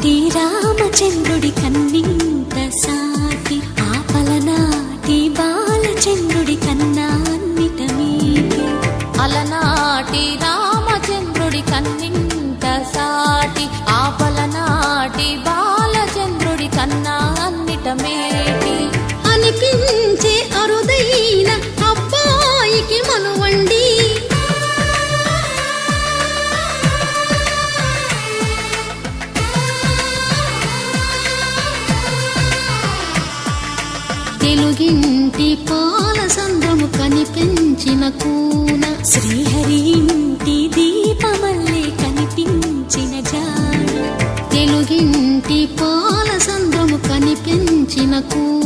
అలనాటి రామచంద్రుడి కన్నింత సాటి ఆపలనాటి బాలచంద్రుడి కన్నా అన్నిట మీటి అలనాటి రామచంద్రుడి కన్నింత సాటి ఆపలనాటి బాలచంద్రుడి కన్నా అన్నిట మేటి అనిపించే అరుదైన అబ్బాయికి మనువండి తెలుగింటి పాల సంద్రము కనిపించిన కూన శ్రీహరి ఇంటి దీపమల్లే కనిపించిన జాన తెలుగింటి పాల సంద్రము కనిపించిన కూన